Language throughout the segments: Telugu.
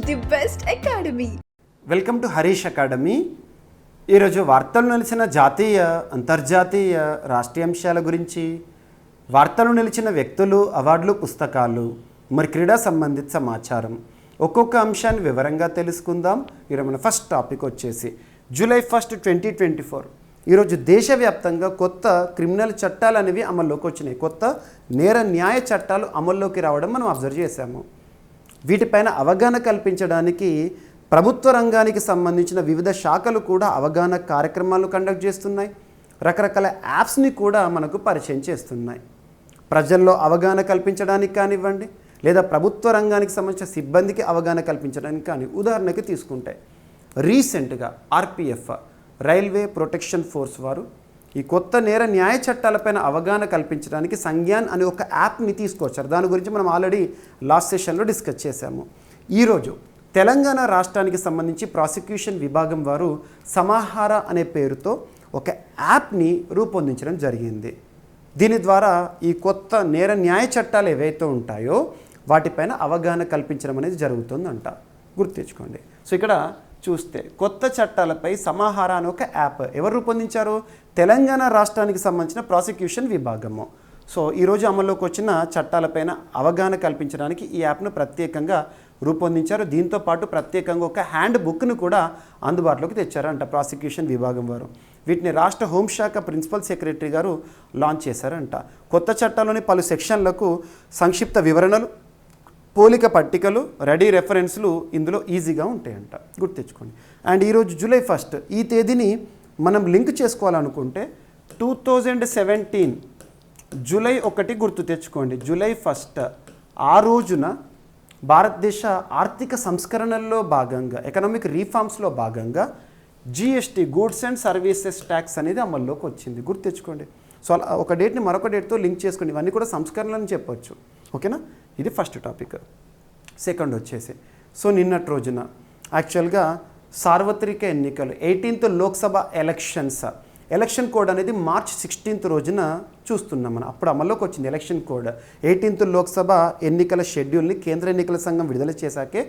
the best academy. Welcome to Harish academy. ఈరోజు వార్తలు నిలిచిన జాతీయ అంతర్జాతీయ రాష్ట్రీయ అంశాల గురించి, వార్తలు నిలిచిన వ్యక్తులు, అవార్డులు, పుస్తకాలు, మరి క్రీడా సంబంధిత సమాచారం ఒక్కొక్క అంశాన్ని వివరంగా తెలుసుకుందాం. ఈరోజు మన ఫస్ట్ టాపిక్ వచ్చేసి జూలై 1, 2024. ఈరోజు దేశవ్యాప్తంగా కొత్త క్రిమినల్ చట్టాలు అనేవి అమల్లోకి వచ్చినాయి. కొత్త నేర న్యాయ చట్టాలు అమల్లోకి రావడం మనం అబ్జర్వ్ చేశాము. వీటిపైన అవగాహన కల్పించడానికి ప్రభుత్వ రంగానికి సంబంధించిన వివిధ శాఖలు కూడా అవగాహన కార్యక్రమాలు కండక్ట్ చేస్తున్నాయి. రకరకాల యాప్స్ని కూడా మనకు పరిచయం చేస్తున్నాయి. ప్రజల్లో అవగాహన కల్పించడానికి కానివ్వండి, లేదా ప్రభుత్వ రంగానికి సంబంధించిన సిబ్బందికి అవగాహన కల్పించడానికి కానీ, ఉదాహరణకి తీసుకుంటే రీసెంట్గా ఆర్పిఎఫ్ రైల్వే ప్రొటెక్షన్ ఫోర్స్ వారు ఈ కొత్త నేర న్యాయ చట్టాలపైన అవగాహన కల్పించడానికి సంజ్ఞాన్ అనే ఒక యాప్ని తీసుకొచ్చారు. దాని గురించి మనం ఆల్రెడీ లాస్ట్ సెషన్లో డిస్కస్ చేశాము. ఈరోజు తెలంగాణ రాష్ట్రానికి సంబంధించి ప్రాసిక్యూషన్ విభాగం వారు సమాహార అనే పేరుతో ఒక యాప్ని రూపొందించడం జరిగింది. దీని ద్వారా ఈ కొత్త నేర న్యాయ చట్టాలు ఏవైతే ఉంటాయో వాటిపైన అవగాహన కల్పించడం అనేది జరుగుతుందంట. గుర్తుంచుకోండి. సో ఇక్కడ చూస్తే కొత్త చట్టాలపై సమాహార అనే ఒక యాప్ ఎవరు రూపొందించారు? తెలంగాణ రాష్ట్రానికి సంబంధించిన ప్రాసిక్యూషన్ విభాగము. సో ఈరోజు అమల్లోకి వచ్చిన చట్టాలపైన అవగాహన కల్పించడానికి ఈ యాప్ను ప్రత్యేకంగా రూపొందించారు. దీంతో పాటు ప్రత్యేకంగా ఒక హ్యాండ్ బుక్ను కూడా అందుబాటులోకి తెచ్చారంట ప్రాసిక్యూషన్ విభాగం వారు. వీటిని రాష్ట్ర హోంశాఖ ప్రిన్సిపల్ సెక్రటరీ గారు లాంచ్ చేశారంట. కొత్త చట్టాల్లోని పలు సెక్షన్లకు సంక్షిప్త వివరణలు, పోలిక పట్టికలు, రెడీ రెఫరెన్స్లు ఇందులో ఈజీగా ఉంటాయంట. గుర్తించుకోండి. అండ్ ఈరోజు జూలై 1 ఈ తేదీని మనం లింక్ చేసుకోవాలనుకుంటే 2017 జూలై 1 గుర్తు తెచ్చుకోండి. జూలై 1 ఆ రోజున భారతదేశ ఆర్థిక సంస్కరణల్లో భాగంగా, ఎకనామిక్ రీఫార్మ్స్లో భాగంగా GST, goods and services tax అనేది అమల్లోకి వచ్చింది. గుర్తు తెచ్చుకోండి. సో అలా ఒక డేట్ని మరొక డేట్తో లింక్ చేసుకోండి. ఇవన్నీ కూడా సంస్కరణలని చెప్పొచ్చు. ఓకేనా? ఇది ఫస్ట్ టాపిక్. సెకండ్ వచ్చేసి సో నిన్నటి రోజున యాక్చువల్గా సార్వత్రిక ఎన్నికలు 18th లోక్సభ ఎలక్షన్ కోడ్ అనేది మార్చ్ 16th రోజున చూస్తున్నాం మనం. అప్పుడు అమల్లోకి వచ్చింది ఎలక్షన్ కోడ్. 18th లోక్సభ ఎన్నికల షెడ్యూల్ని కేంద్ర ఎన్నికల సంఘం విడుదల చేశాకే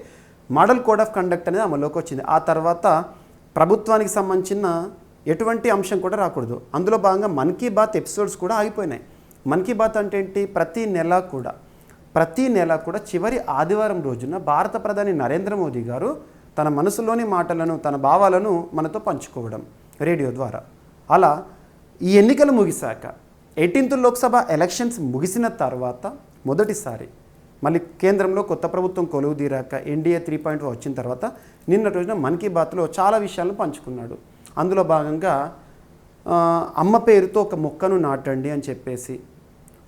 మోడల్ కోడ్ ఆఫ్ కండక్ట్ అనేది అమల్లోకి వచ్చింది. ఆ తర్వాత ప్రభుత్వానికి సంబంధించిన ఎటువంటి అంశం కూడా రాకూడదు. అందులో భాగంగా మన్ కీ బాత్ ఎపిసోడ్స్ కూడా ఆగిపోయినాయి. మన్ కీ బాత్ అంటే ఏంటి? ప్రతి నెల కూడా చివరి ఆదివారం రోజున భారత ప్రధాని నరేంద్ర మోదీ గారు తన మనసులోని మాటలను, తన భావాలను మనతో పంచుకోవడం రేడియో ద్వారా. అలా ఈ ఎన్నికలు ముగిశాక 18th లోక్సభ ఎలక్షన్స్ ముగిసిన తర్వాత మొదటిసారి మళ్ళీ కేంద్రంలో కొత్త ప్రభుత్వం కొలువు తీరాక ఎన్డీఏ 3.0 వచ్చిన తర్వాత నిన్నటి రోజున మన్ కీ బాత్లో చాలా విషయాలను పంచుకున్నాడు. అందులో భాగంగా అమ్మ పేరుతో ఒక మొక్కను నాటండి అని చెప్పేసి,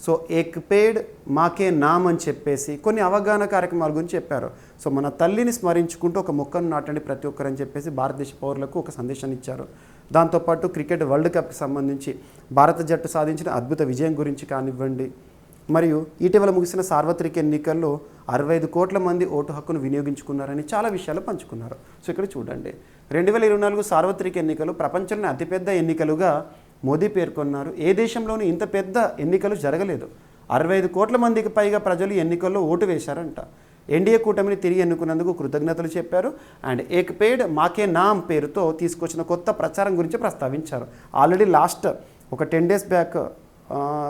సో ఏక్ పేడ్ మాకే నామ్ అని చెప్పేసి కొన్ని అవగాహన కార్యక్రమాల గురించి చెప్పారు. సో మన తల్లిని స్మరించుకుంటూ ఒక మొక్కను నాటండి ప్రతి ఒక్కరని చెప్పేసి భారతదేశ పౌరులకు ఒక సందేశాన్ని ఇచ్చారు. దాంతోపాటు క్రికెట్ వరల్డ్ కప్కి సంబంధించి భారత జట్టు సాధించిన అద్భుత విజయం గురించి కానివ్వండి, మరియు ఇటీవల ముగిసిన సార్వత్రిక ఎన్నికల్లో 65 కోట్ల మంది ఓటు హక్కును వినియోగించుకున్నారని చాలా విషయాలు పంచుకున్నారు. సో ఇక్కడ చూడండి, 2024 సార్వత్రిక ఎన్నికలు ప్రపంచంలోని అతిపెద్ద ఎన్నికలుగా మోదీ పేర్కొన్నారు. ఏ దేశంలోనూ ఇంత పెద్ద ఎన్నికలు జరగలేదు. 65 కోట్ల మందికి పైగా ప్రజలు ఎన్నికల్లో ఓటు వేశారంట. ఎన్డీఏ కూటమిని తిరిగి ఎన్నుకున్నందుకు కృతజ్ఞతలు చెప్పారు. అండ్ ఏక్ పేడ్ మాకే నామ్ పేరుతో తీసుకొచ్చిన కొత్త ప్రచారం గురించి ప్రస్తావించారు. ఆల్రెడీ లాస్ట్ ఒక 10 days బ్యాక్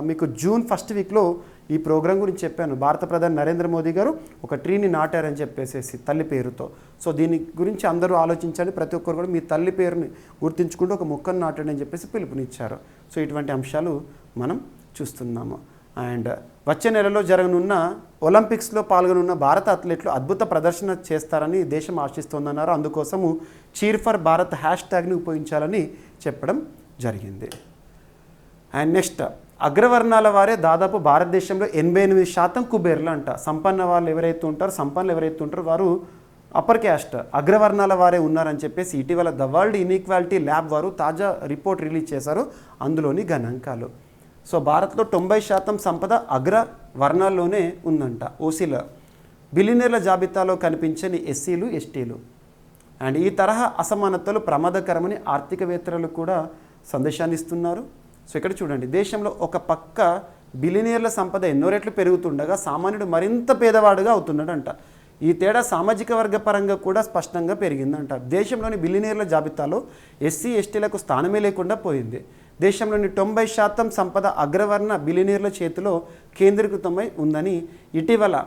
మీకు జూన్ 1st వీక్లో ఈ ప్రోగ్రాం గురించి చెప్పాను. భారత ప్రధాని నరేంద్ర మోదీ గారు ఒక ట్రీని నాటారని చెప్పేసి తల్లి పేరుతో. సో దీని గురించి అందరూ ఆలోచించండి. ప్రతి ఒక్కరు కూడా మీ తల్లి పేరుని గుర్తుంచుకుంటూ ఒక మొక్కను నాటండి అని చెప్పేసి పిలుపునిచ్చారు. సో ఇటువంటి అంశాలు మనం చూస్తున్నాము. అండ్ వచ్చే నెలలో జరగనున్న ఒలింపిక్స్లో పాల్గొనున్న భారత అథ్లెట్లు అద్భుత ప్రదర్శన చేస్తారని దేశం ఆశిస్తోందన్నారు. అందుకోసము చీర్ ఫర్ భారత్ హ్యాష్ట్యాగ్ని ఉపయోగించాలని చెప్పడం జరిగింది. అండ్ నెక్స్ట్, అగ్రవర్ణాల వారే దాదాపు భారతదేశంలో 88% కుబేర్లు అంట. సంపన్నులు ఎవరైతే ఉంటారో వారు అప్పర్ క్యాస్ట్ అగ్రవర్ణాల వారే ఉన్నారని చెప్పేసి ఇటీవల ద వరల్డ్ ఇన్ఈక్వాలిటీ ల్యాబ్ వారు తాజా రిపోర్ట్ రిలీజ్ చేశారు. అందులోని గణాంకాలు. సో భారత్లో 90% సంపద అగ్రవర్ణాల్లోనే ఉందంట. ఓసీల బిలియనీర్ల జాబితాలో కనిపించని ఎస్సీలు, ఎస్టీలు. అండ్ ఈ తరహా అసమానతలు ప్రమాదకరమని ఆర్థికవేత్తలు కూడా సందేశాన్ని ఇస్తున్నారు. సో ఇక్కడ చూడండి, దేశంలో ఒక పక్క బిలియనీర్ల సంపద ఎన్నో రెట్లు పెరుగుతుండగా సామాన్యుడు మరింత పేదవాడుగా అవుతున్నాడంట. ఈ తేడా సామాజిక వర్గ పరంగా కూడా స్పష్టంగా పెరిగిందంట. దేశంలోని బిలియనీర్ల జాబితాలో ఎస్సీ ఎస్టీలకు స్థానమే లేకుండా పోయింది. దేశంలోని 90% సంపద అగ్రవర్ణ బిలియనీర్ల చేతిలో కేంద్రీకృతమై ఉందని ఇటీవల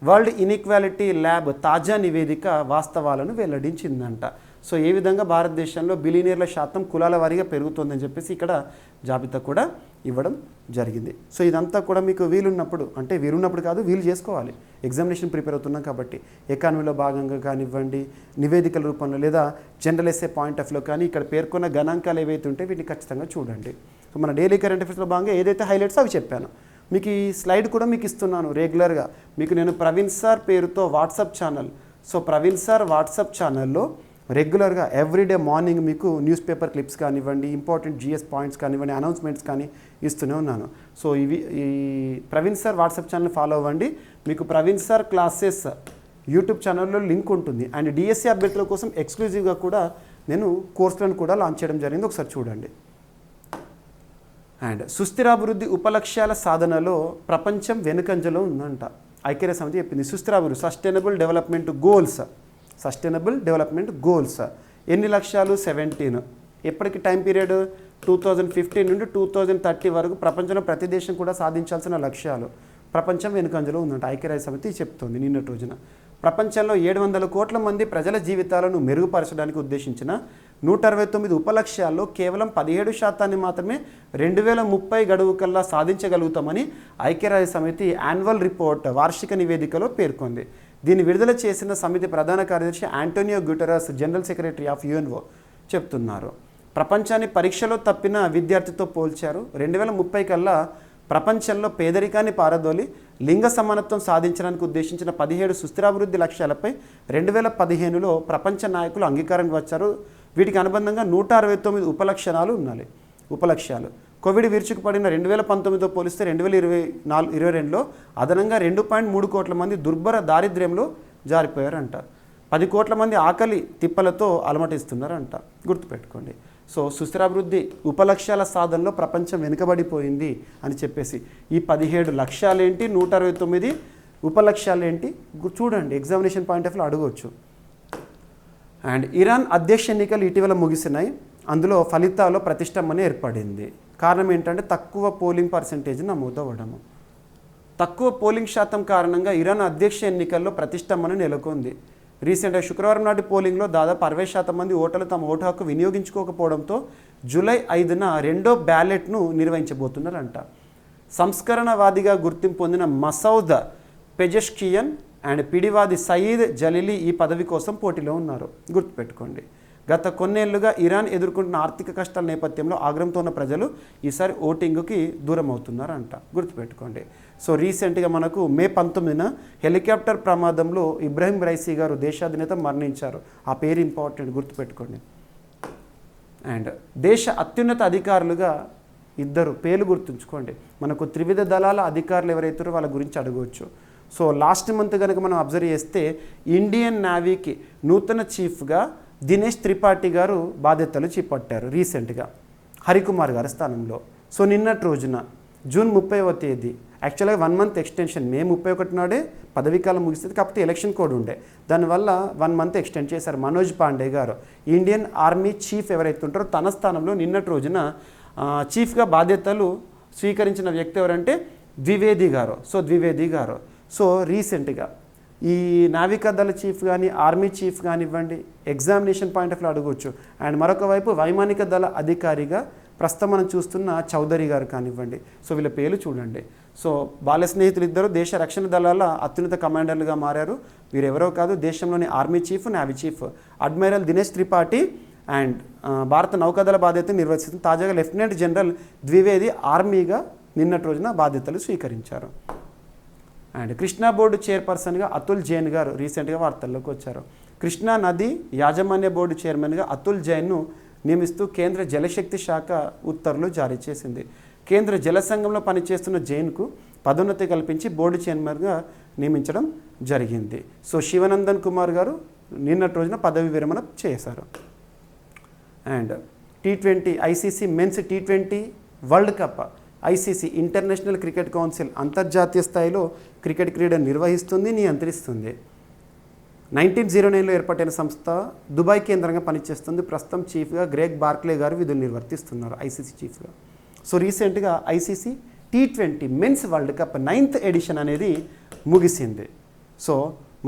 వరల్డ్ ఇన్ఈక్వాలిటీ ల్యాబ్ తాజా నివేదిక వాస్తవాలను వెల్లడించిందంట. సో ఏ విధంగా భారతదేశంలో బిలియనీర్ల శాతం కులాల వారీగా పెరుగుతుందని చెప్పేసి ఇక్కడ జాబితా కూడా ఇవ్వడం జరిగింది. సో ఇదంతా కూడా మీకు వీలున్నప్పుడు, అంటే వీలున్నప్పుడు కాదు, వీలు చేసుకోవాలి. ఎగ్జామినేషన్ ప్రిపేర్ అవుతున్నాం కాబట్టి ఎకానమీలో భాగంగా కానివ్వండి, నివేదికల రూపంలో లేదా జనరల్ ఎస్సే పాయింట్ ఆఫ్ లో కానీ ఇక్కడ పేర్కొన్న గణాంకాలు ఏవైతే ఉంటే వీటిని ఖచ్చితంగా చూడండి. సో మన డైలీ కరెంట్ అఫేర్స్లో భాగంగా ఏదైతే హైలైట్స్ అవి చెప్పాను. మీకు ఈ స్లైడ్ కూడా మీకు ఇస్తున్నాను రెగ్యులర్గా. మీకు నేను ప్రవీణ్ సార్ పేరుతో WhatsApp channel, so Praveen sir WhatsApp ఛానల్లో రెగ్యులర్గా ఎవ్రీడే మార్నింగ్ మీకు న్యూస్ పేపర్ క్లిప్స్ కానివ్వండి, ఇంపార్టెంట్ జిఎస్ పాయింట్స్ కానివ్వండి, అనౌన్స్మెంట్స్ కానీ ఇస్తూనే ఉన్నాను. సో ఈ Praveen sir WhatsApp channel follow అవ్వండి. మీకు ప్రవీణ్ సార్ క్లాసెస్ యూట్యూబ్ ఛానల్లో లింక్ ఉంటుంది. అండ్ డిఎస్సి అభ్యర్థుల కోసం ఎక్స్క్లూజివ్గా కూడా నేను కోర్సులను కూడా లాంచ్ చేయడం జరిగింది, ఒకసారి చూడండి. అండ్ సుస్థిరాభివృద్ధి ఉపలక్ష్యాల సాధనలో ప్రపంచం వెనుకంజలో ఉందంట. ఐక్యరాజ్య సమితి చెప్పింది. సుస్థిరాభివృద్ధి సస్టైనబుల్ డెవలప్మెంట్ గోల్స్ ఎన్ని లక్ష్యాలు? 17. ఎప్పటికి టైం పీరియడ్? 2015 నుండి 2030 వరకు ప్రపంచంలో ప్రతి దేశం కూడా సాధించాల్సిన లక్ష్యాలు. ప్రపంచం వెనుకంజలో ఉందంట ఐక్యరాజ్య సమితి చెప్తోంది నిన్నటి రోజున. ప్రపంచంలో 700 కోట్ల మంది ప్రజల జీవితాలను మెరుగుపరచడానికి ఉద్దేశించిన 169 ఉపలక్ష్యాల్లో కేవలం 17% మాత్రమే 2030 గడువు కల్లా సాధించగలుగుతామని ఐక్యరాజ్య సమితి యాన్యువల్ రిపోర్ట్ వార్షిక నివేదికలో పేర్కొంది. దీన్ని విడుదల చేసిన సమితి ప్రధాన కార్యదర్శి Antonio Guterres, general secretary of UNO చెప్తున్నారు. ప్రపంచాన్ని పరీక్షలో తప్పిన విద్యార్థితో పోల్చారు. 2030 కల్లా ప్రపంచంలో పేదరికాన్ని పారదోలి లింగ సమానత్వం సాధించడానికి ఉద్దేశించిన 17 సుస్థిరాభివృద్ధి లక్ష్యాలపై 2015లో ప్రపంచ నాయకులు అంగీకారానికి వచ్చారు. వీటికి అనుబంధంగా 169 ఉపలక్ష్యాలు. కోవిడ్ విరుచుకుపడిన 2019తో పోలిస్తే 2022లో అదనంగా 2.3 కోట్ల మంది దుర్భర దారిద్ర్యంలో జారిపోయారంట. 10 కోట్ల మంది ఆకలి తిప్పలతో అలమటిస్తున్నారంట. గుర్తుపెట్టుకోండి. సో సుస్థిరాభివృద్ధి ఉపలక్ష్యాల సాధనలో ప్రపంచం వెనుకబడిపోయింది అని చెప్పేసి ఈ 17 లక్ష్యాలేంటి, 169 ఉపలక్ష్యాలేంటి చూడండి. ఎగ్జామినేషన్ పాయింట్ ఆఫ్ వ్యూలో అడగవచ్చు. అండ్ ఇరాన్ అధ్యక్ష ఎన్నికలు ఇటీవల ముగిసినాయి. అందులో ఫలితాల్లో ప్రతిష్టంభన ఏర్పడింది. కారణం ఏంటంటే తక్కువ పోలింగ్ పర్సెంటేజ్ నమోదవ్వడము. తక్కువ పోలింగ్ శాతం కారణంగా ఇరాన్ అధ్యక్ష ఎన్నికల్లో ప్రతిష్టంభన నెలకొంది. రీసెంట్గా శుక్రవారం నాటి పోలింగ్లో దాదాపు 60% మంది ఓటర్లు తమ ఓటు హక్కు వినియోగించుకోకపోవడంతో జూలై 5న రెండో బ్యాలెట్ను నిర్వహించబోతున్నారంట. సంస్కరణవాదిగా గుర్తింపు పొందిన మసౌద్ పెజెష్కియన్ అండ్ పిడివాది సయీద్ జలీలీ ఈ పదవి కోసం పోటీలో ఉన్నారు. గుర్తుపెట్టుకోండి. గత కొన్నేళ్లుగా ఇరాన్ ఎదుర్కొంటున్న ఆర్థిక కష్టాల నేపథ్యంలో ఆగ్రహంతో ఉన్న ప్రజలు ఈసారి ఓటింగ్కి దూరం అవుతున్నారంట. గుర్తుపెట్టుకోండి. సో రీసెంట్గా మనకు మే 19న హెలికాప్టర్ ప్రమాదంలో ఇబ్రాహీం రైసీ గారు దేశాధినేత మరణించారు. ఆ పేరు ఇంపార్టెంట్, గుర్తుపెట్టుకోండి. అండ్ దేశ అత్యున్నత అధికారులుగా 2 పేర్లు గుర్తుంచుకోండి. మనకు త్రివిధ దళాల అధికారులు ఎవరైతారో వాళ్ళ గురించి అడగవచ్చు. సో లాస్ట్ మంత్ కనుక మనం అబ్జర్వ్ చేస్తే ఇండియన్ నేవీకి నూతన చీఫ్గా దినేష్ త్రిపాఠి గారు బాధ్యతలు చేపట్టారు రీసెంట్గా హరికుమార్ గారి స్థానంలో. సో నిన్నటి రోజున జూన్ 30వ తేదీ యాక్చువల్గా 1 మంత్ ఎక్స్టెన్షన్, మే 31 నాడే పదవీకాలం ముగిస్తుంది. కాకపోతే ఎలక్షన్ కోడ్ ఉండే, దానివల్ల 1 మంత్ ఎక్స్టెండ్ చేశారు. మనోజ్ పాండే గారు ఇండియన్ ఆర్మీ చీఫ్ ఎవరైతే ఉంటారో తన స్థానంలో నిన్నటి రోజున చీఫ్గా బాధ్యతలు స్వీకరించిన వ్యక్తి ఎవరంటే ద్వివేది గారు. సో రీసెంట్గా ఈ నావికాదళ చీఫ్ కానీ ఆర్మీ చీఫ్ కానివ్వండి ఎగ్జామినేషన్ పాయింట్ ఆఫ్ వ్యూ అడగవచ్చు. అండ్ మరొక వైపు వైమానిక దళ అధికారిగా ప్రస్తుతం మనం చూస్తున్న చౌదరి గారు కానివ్వండి. సో వీళ్ళ పేర్లు చూడండి. సో బాల్య స్నేహితులు 2 దేశ రక్షణ దళాల అత్యున్నత కమాండర్లుగా మారారు. వీరెవరో కాదు, దేశంలోని army chief, navy chief admiral Dinesh Tripathi and భారత నౌకాదళ బాధ్యతను నిర్వహిస్తుంది. తాజాగా లెఫ్టినెంట్ జనరల్ ద్వివేది ఆర్మీగా నిన్నటి రోజున బాధ్యతలు స్వీకరించారు. అండ్ కృష్ణా బోర్డు చైర్పర్సన్గా అతుల్ జైన్ గారు రీసెంట్గా వార్తల్లోకి వచ్చారు. కృష్ణా నది యాజమాన్య బోర్డు చైర్మన్గా అతుల్ జైన్ను నియమిస్తూ కేంద్ర జలశక్తి శాఖ ఉత్తర్వులు జారీ చేసింది. కేంద్ర జల సంఘంలో పనిచేస్తున్న జైన్కు పదోన్నతి కల్పించి బోర్డు చైర్మన్గా నియమించడం జరిగింది. సో శివనందన్ కుమార్ గారు నిన్నటి రోజున పదవి విరమణ చేశారు. And T20 ICC men's T20 world cup ICC international cricket council అంతర్జాతీయ స్థాయిలో క్రికెట్ క్రీడను నిర్వహిస్తుంది, నియంత్రిస్తుంది. 1909లో ఏర్పాటైన సంస్థ దుబాయ్ కేంద్రంగా పనిచేస్తుంది. ప్రస్తుతం చీఫ్గా గ్రేగ్ బార్క్లే గారు విధులు నిర్వర్తిస్తున్నారు ఐసీసీ చీఫ్గా. సో రీసెంట్గా ICC T20 men's world cup 9th edition అనేది ముగిసింది. సో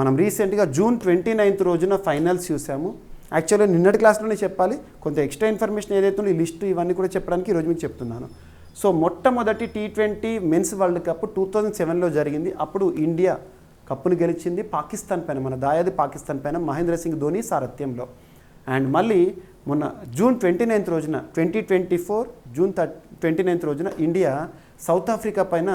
మనం రీసెంట్గా జూన్ 29 రోజున ఫైనల్స్ చూసాము. యాక్చువల్గా నిన్నటి క్లాస్లోనే చెప్పాలి, కొంత ఎక్స్ట్రా ఇన్ఫర్మేషన్ ఏదైతే ఈ లిస్టు ఇవన్నీ కూడా చెప్పడానికి ఈరోజు మీకు చెప్తున్నాను. సో మొట్టమొదటి T20 మెన్స్ వరల్డ్ కప్ 2007లో జరిగింది. అప్పుడు ఇండియా కప్పును గెలిచింది పాకిస్తాన్ పైన, మన దాయాది పాకిస్తాన్ పైన మహేంద్ర సింగ్ ధోని సారథ్యంలో. అండ్ మళ్ళీ మొన్న జూన్ 29 రోజున 2024 జూన్ 29 రోజున ఇండియా సౌత్ ఆఫ్రికా పైన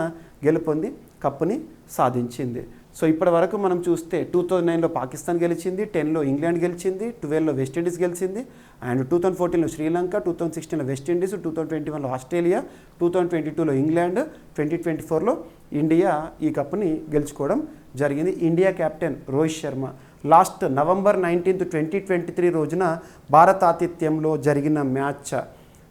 గెలుపొంది కప్పుని సాధించింది. సో ఇప్పటి వరకు మనం చూస్తే 2009లో పాకిస్తాన్ గెలిచింది, 10లో ఇంగ్లాండ్ గెలిచింది, 12లో వెస్టిండీస్ గెలిచింది, అండ్ 2014లో శ్రీలంక, 2016లో వెస్టిండీస్, 2021లో ఆస్ట్రేలియా, 2022లో ఇంగ్లాండ్, 2024లో ఇండియా ఈ కప్పుని గెలుచుకోవడం జరిగింది. India captain Rohit Sharma last November 19, 2023 రోజున భారత ఆతిథ్యంలో జరిగిన మ్యాచ్,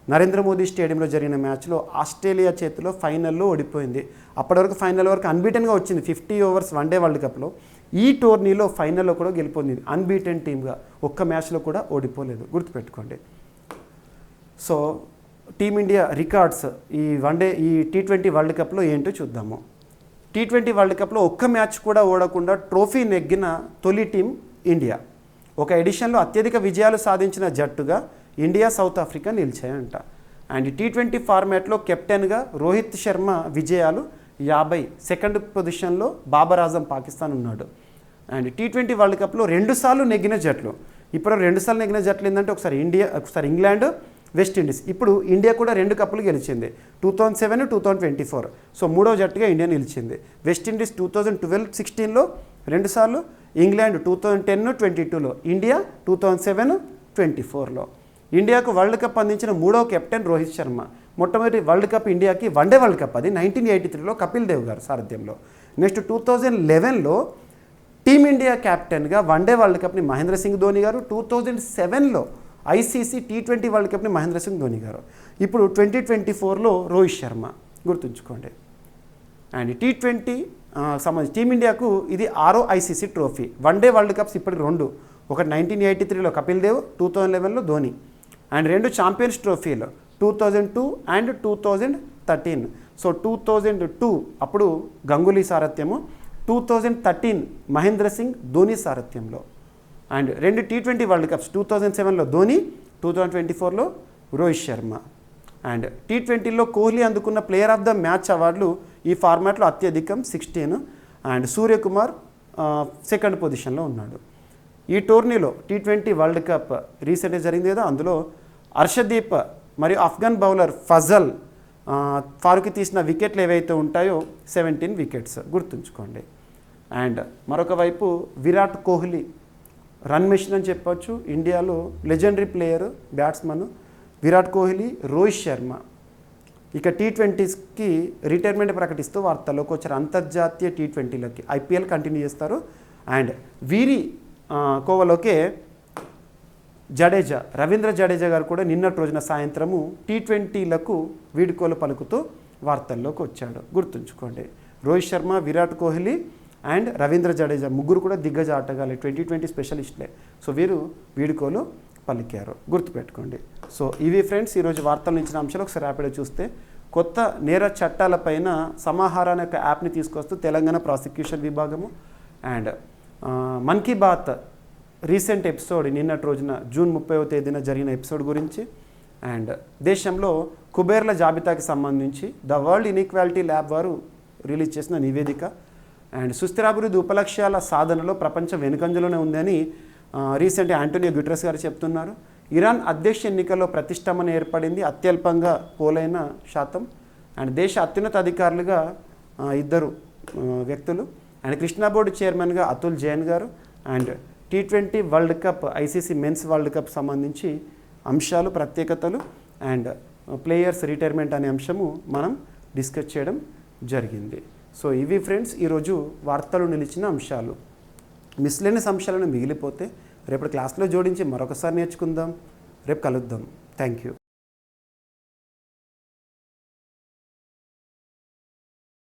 నరేంద్ర మోదీ స్టేడియంలో జరిగిన మ్యాచ్లో ఆస్ట్రేలియా చేతిలో ఫైనల్లో ఓడిపోయింది. అప్పటి వరకు ఫైనల్ వరకు అన్బీటెన్గా వచ్చింది 50 ఓవర్స్ వన్డే వరల్డ్ కప్లో. ఈ టోర్నీలో ఫైనల్లో కూడా గెలుపొందింది అన్బీటెన్ టీమ్గా, ఒక్క మ్యాచ్లో కూడా ఓడిపోలేదు, గుర్తుపెట్టుకోండి. సో టీమిండియా రికార్డ్స్ ఈ T20 వరల్డ్ కప్లో ఏంటో చూద్దాము. T20 వరల్డ్ కప్లో ఒక్క మ్యాచ్ కూడా ఓడకుండా ట్రోఫీ నెగ్గిన తొలి టీం ఇండియా. ఒక ఎడిషన్లో అత్యధిక విజయాలు సాధించిన జట్టుగా ఇండియా సౌత్ ఆఫ్రికా నిలిచాయంట. అండ్ T20 ఫార్మాట్లో కెప్టెన్గా రోహిత్ శర్మ విజయాలు 50, సెకండ్ పొజిషన్లో బాబర్ ఆజం పాకిస్తాన్ ఉన్నాడు. అండ్ T20 వరల్డ్ కప్లో 2 సార్లు నెగ్గిన జట్లు, ఇప్పుడు 2 సార్లు నెగ్గిన జట్లు ఏంటంటే ఒకసారి ఇండియా, ఒకసారి ఇంగ్లాండ్, వెస్టిండీస్. ఇప్పుడు ఇండియా కూడా 2 కప్పులు గెలిచింది, 2007, 2024. సో 3వ జట్టుగా ఇండియా నిలిచింది. వెస్టిండీస్ 2012, 16లో 2 సార్లు, ఇంగ్లాండ్ 2010, 22లో, ఇండియా 2007, 24లో. ఇండియాకు వరల్డ్ కప్ అందించిన 3వ కెప్టెన్ రోహిత్ శర్మ. మొట్టమొదటి వరల్డ్ కప్ ఇండియాకి వన్డే వరల్డ్ కప్, అది 1983లో కపిల్ దేవ్ గారు సారథ్యంలో. నెక్స్ట్ 2011లో టీమిండియా కెప్టెన్గా వన్డే వరల్డ్ కప్ని మహేంద్ర సింగ్ ధోని గారు, 2007లో ఐసీసీ T20 వరల్డ్ కప్ని మహేంద్ర సింగ్ ధోని గారు, ఇప్పుడు 2024లో రోహిత్ శర్మ, గుర్తుంచుకోండి. అండ్ T20 సంబంధించి టీమిండియాకు ఇది 6వ ICC trophy. One day world cups ఇప్పటికి 2, ఒకటి 1983లో కపిల్ దేవ్, 2011లో ధోని. అండ్ 2 ఛాంపియన్స్ ట్రోఫీలు 2002 అండ్ 2013. సో 2002 అప్పుడు గంగూలీ సారథ్యము, 2013 మహేంద్ర సింగ్ ధోని సారథ్యంలో. అండ్ 2 T20 వరల్డ్ కప్స్ 2007లో ధోని, 2024లో రోహిత్ శర్మ. అండ్ T20లో కోహ్లీ అందుకున్న ప్లేయర్ ఆఫ్ ద మ్యాచ్ అవార్డులు ఈ ఫార్మాట్లో అత్యధికం 16. అండ్ సూర్యకుమార్ సెకండ్ పొజిషన్లో ఉన్నాడు. ఈ టోర్నీలో T20 వరల్డ్ కప్ రీసెంట్గా జరిగింది కదా, అందులో హర్షదీప్ మరియు ఆఫ్ఘన్ బౌలర్ ఫజల్ ఫారూక్ తీసిన వికెట్లు ఏవైతే ఉంటాయో 17 వికెట్స్, గుర్తుంచుకోండి. అండ్ మరొక వైపు విరాట్ కోహ్లీ రన్ మెషిన్ అని చెప్పొచ్చు, ఇండియాలో legendary player, batsman Virat Kohli, Rohit Sharma ఇక T20కి రిటైర్మెంట్ ప్రకటిస్తూ వార్తల్లోకి వచ్చారు. అంతర్జాతీయ T20లకి IPL కంటిన్యూ చేస్తారు. అండ్ వీరి కోవలోకే రవీంద్ర జడేజా గారు కూడా నిన్నటి రోజున సాయంత్రము T20లకు వీడ్కోలు పలుకుతూ వార్తల్లోకి వచ్చాడు, గుర్తుంచుకోండి. రోహిత్ శర్మ, విరాట్ కోహ్లీ అండ్ రవీంద్ర జడేజా ముగ్గురు కూడా దిగ్గజ ఆటగాళ్ళు, 2020 స్పెషలిస్టులే. సో వీరు వీడ్కోలు పలికారు, గుర్తుపెట్టుకోండి. సో ఇవి ఫ్రెండ్స్ ఈరోజు వార్తలు ఇచ్చిన అంశాలు. ఒకసారి ర్యాపిడ్గా చూస్తే కొత్త నేర చట్టాలపైన సమాహారాన్ని యొక్క యాప్ని తీసుకొస్తూ తెలంగాణ ప్రాసిక్యూషన్ విభాగము. And Mann Ki Baat recent episode నిన్నటి రోజున జూన్ 30వ తేదీన జరిగిన ఎపిసోడ్ గురించి. అండ్ దేశంలో కుబేర్ల జాబితాకి సంబంధించి ద వరల్డ్ ఇన్ఈక్వాలిటీ ల్యాబ్ వారు రిలీజ్ చేసిన నివేదిక. అండ్ సుస్థిరాభివృద్ధి ఉపలక్ష్యాల సాధనలో ప్రపంచం వెనుకంజలోనే ఉందని రీసెంట్గా ఆంటోనియో గుటెరస్ గారు చెప్తున్నారు. ఇరాన్ అధ్యక్ష ఎన్నికల్లో ప్రతిష్టంభన ఏర్పడింది, అత్యల్పంగా పోలైన శాతం. అండ్ దేశ అత్యున్నత అధికారులుగా 2 వ్యక్తులు. అండ్ కృష్ణా బోర్డు చైర్మన్గా అతుల్ జైన్ గారు. And T20 world cup ICC men's world cup సంబంధించి అంశాలు, ప్రత్యేకతలు అండ్ ప్లేయర్స్ రిటైర్మెంట్ అనే అంశము మనం డిస్కస్ చేయడం జరిగింది. సో ఇవి ఫ్రెండ్స్ ఈరోజు వార్తలు నిలిచిన అంశాలు. మిస్లేనియస్ అంశాలను మిగిలిపోతే రేపటి క్లాస్లో జోడించి మరొకసారి నేర్చుకుందాం. రేపు కలుద్దాం. Thank you.